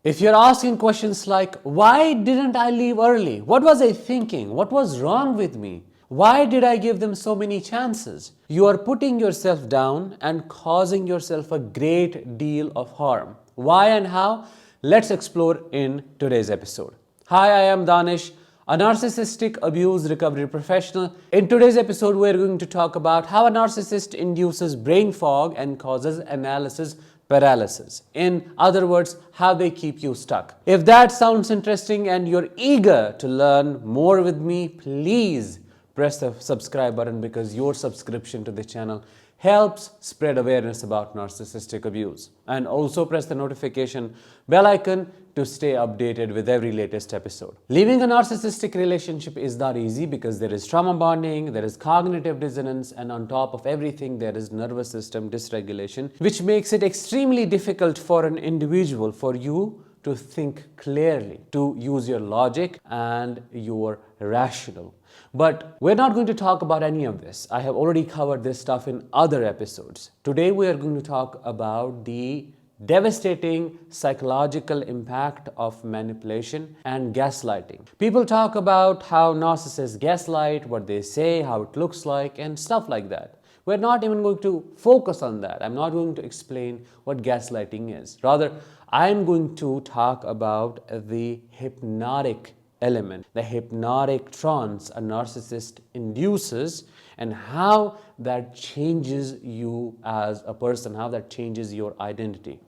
If you're asking questions like, why didn't I leave early? What was I thinking? What was wrong with me? Why did I give them so many chances? You are putting yourself down and causing yourself a great deal of harm. Why and how? Let's explore in today's episode. Hi, I am Danish, a narcissistic abuse recovery professional. In today's episode, we're going to talk about how a narcissist induces brain fog and causes analysis paralysis. In other words, how they keep you stuck. If that sounds interesting and you're eager to learn more with me, please press the subscribe button because your subscription to the channel helps spread awareness about narcissistic abuse. And also press the notification bell icon to stay updated with every latest episode. Leaving a narcissistic relationship is not easy because there is trauma bonding, there is cognitive dissonance, and on top of everything, there is nervous system dysregulation, which makes it extremely difficult for an individual, for you to think clearly, to use your logic and your rational. But we're not going to talk about any of this. I have already covered this stuff in other episodes. Today we are going to talk about the devastating psychological impact of manipulation and gaslighting. People talk about how narcissists gaslight, what they say, how it looks like, and stuff like that. We're not even going to focus on that. I'm not going to explain what gaslighting is. Rather, I'm going to talk about the hypnotic element, the hypnotic trance a narcissist induces, and how that changes you as a person, how that changes your identity.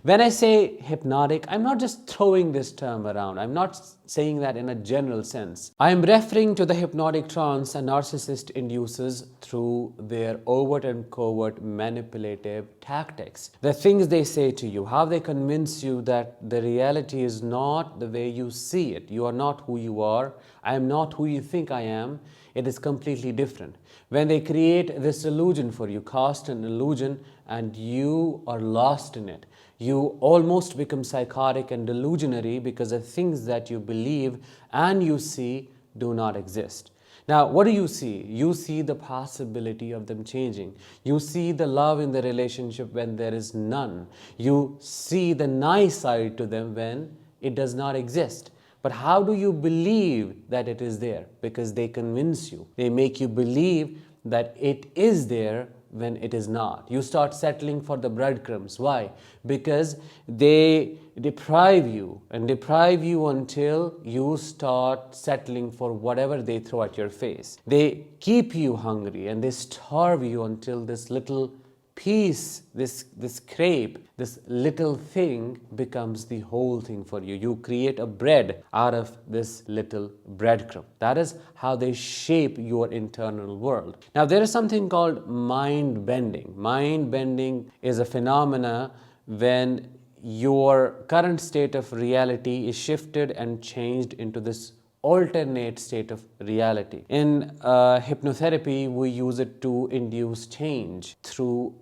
When I say hypnotic, I'm not just throwing this term around. I'm not saying that in a general sense. I'm referring to the hypnotic trance a narcissist induces through their overt and covert manipulative tactics. The things they say to you, how they convince you that the reality is not the way you see it. You are not who you are. I am not who you think I am. It is completely different. When they create this illusion for you, cast an illusion, and you are lost in it. You almost become psychotic and delusionary because the things that you believe and you see do not exist. Now, what do you see? You see the possibility of them changing. You see the love in the relationship when there is none. You see the nice side to them when it does not exist. But how do you believe that it is there? Because they convince you. They make you believe that it is there when it is not. You start settling for the breadcrumbs. Why? Because they deprive you until you start settling for whatever they throw at your face. They keep you hungry and they starve you until this little piece, this crepe, this little thing becomes the whole thing for you. You create a bread out of this little breadcrumb. That is how they shape your internal world. Now, there is something called mind bending. Mind bending is a phenomena when your current state of reality is shifted and changed into this alternate state of reality. In hypnotherapy, we use it to induce change through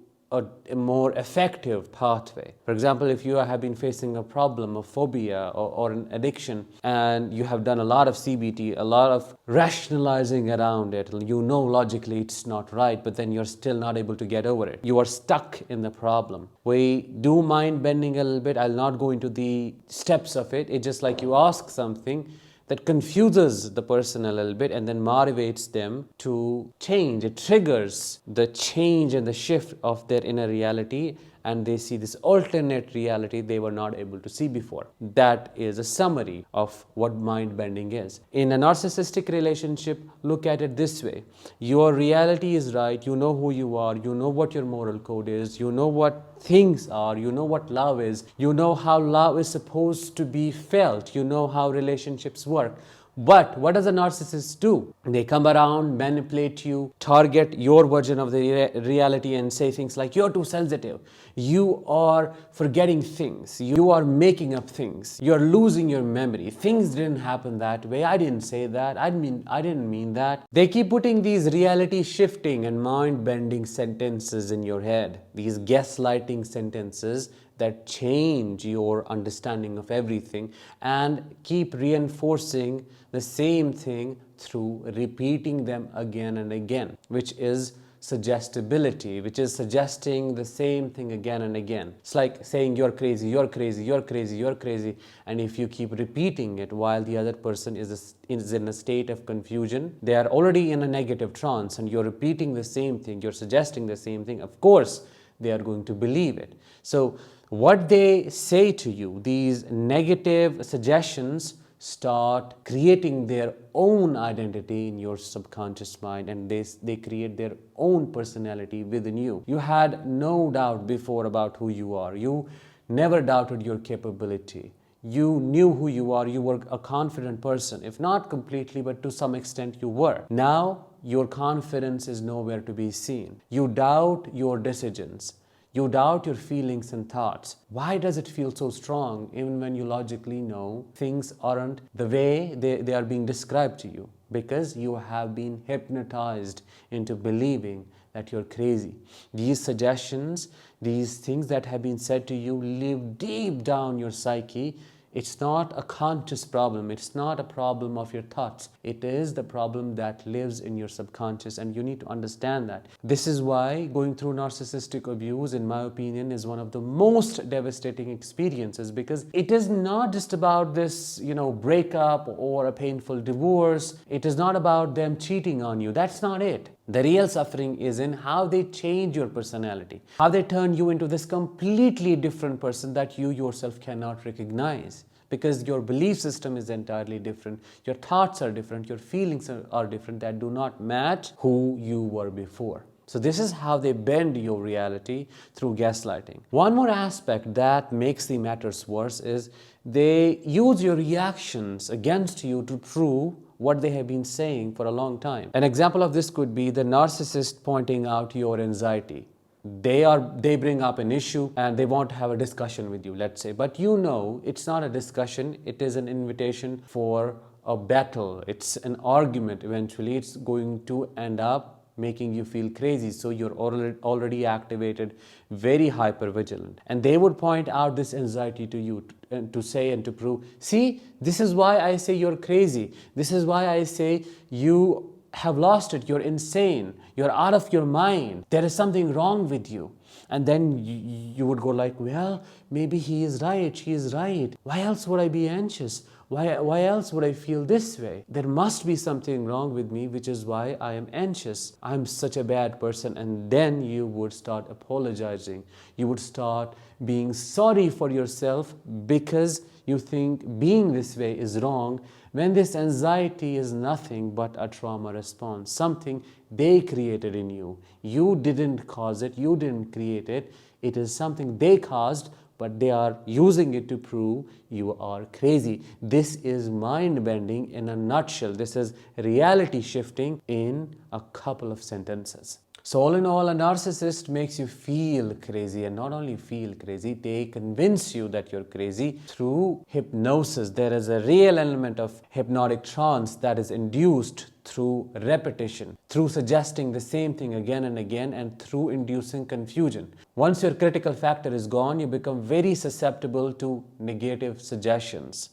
a more effective pathway. For example, if you have been facing a problem, a phobia, or an addiction, and you have done a lot of CBT, a lot of rationalizing around it, you know logically it's not right, but then you're still not able to get over it. You are stuck in the problem. We do mind bending a little bit. I'll not go into the steps of it. It's just like you ask something that confuses the person a little bit and then motivates them to change. It triggers the change and the shift of their inner reality, and they see this alternate reality they were not able to see before. That is a summary of what mind bending is. In a narcissistic relationship, look at it this way. Your reality is right. You know who you are. You know what your moral code is. You know what things are. You know what love is. You know how love is supposed to be felt. You know how relationships work. But what does a narcissist do? They come around, manipulate you, target your version of the reality and say things like, you're too sensitive. You are forgetting things. You are making up things. You're losing your memory. Things didn't happen that way. I didn't say that. I didn't mean that. They keep putting these reality shifting and mind bending sentences in your head. These gaslighting sentences that change your understanding of everything and keep reinforcing the same thing through repeating them again and again, which is suggestibility, which is suggesting the same thing again and again. It's like saying you're crazy, you're crazy, you're crazy, you're crazy. And if you keep repeating it while the other person is in a state of confusion, they are already in a negative trance, and you're repeating the same thing, you're suggesting the same thing, of course, they are going to believe it. So what they say to you, these negative suggestions, start creating their own identity in your subconscious mind, and they create their own personality within you. You had no doubt before about who you are. You never doubted your capability. You knew who you are. You were a confident person. If not completely, but to some extent you were. Now your confidence is nowhere to be seen. You doubt your decisions. You doubt your feelings and thoughts. Why does it feel so strong even when you logically know things aren't the way they are being described to you? Because you have been hypnotized into believing that you're crazy. These suggestions, these things that have been said to you live deep down your psyche. It's not a conscious problem. It's not a problem of your thoughts. It is the problem that lives in your subconscious, and you need to understand that. This is why going through narcissistic abuse, in my opinion, is one of the most devastating experiences, because it is not just about this, breakup or a painful divorce. It is not about them cheating on you. That's not it. The real suffering is in how they change your personality, how they turn you into this completely different person that you yourself cannot recognize, because your belief system is entirely different, your thoughts are different, your feelings are different, that do not match who you were before. So this is how they bend your reality through gaslighting. One more aspect that makes the matters worse is they use your reactions against you to prove what they have been saying for a long time. An example of this could be the narcissist pointing out your anxiety. They bring up an issue and they want to have a discussion with you, let's say, but it's not a discussion, it is an invitation for a battle. It's an argument. Eventually it's going to end up making you feel crazy, so you're already activated, very hyper vigilant, and they would point out this anxiety to you and to say and to prove, see, this is why I say you're crazy, this is why I say you have lost it, you're insane, you're out of your mind, there is something wrong with you. And then you would go like, well, maybe he is right, she is right, why else would I be anxious? Why else would I feel this way? There must be something wrong with me, which is why I am anxious. I'm such a bad person. And then you would start apologizing. You would start being sorry for yourself because you think being this way is wrong, when this anxiety is nothing but a trauma response, something they created in you. You didn't cause it, you didn't create it. It is something they caused, but they are using it to prove you are crazy. This is mind-bending in a nutshell. This is reality shifting in a couple of sentences. So all in all, a narcissist makes you feel crazy, and not only feel crazy, they convince you that you're crazy through hypnosis. There is a real element of hypnotic trance that is induced through repetition, through suggesting the same thing again and again, and through inducing confusion. Once your critical factor is gone, you become very susceptible to negative suggestions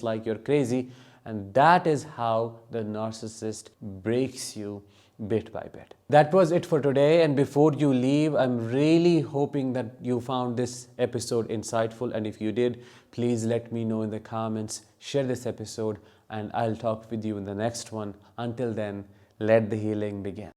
like you're crazy, and that is how the narcissist breaks you bit by bit. That was it for today, and before you leave, I'm really hoping that you found this episode insightful, and if you did, please let me know in the comments, share this episode, and I'll talk with you in the next one. Until then, let the healing begin.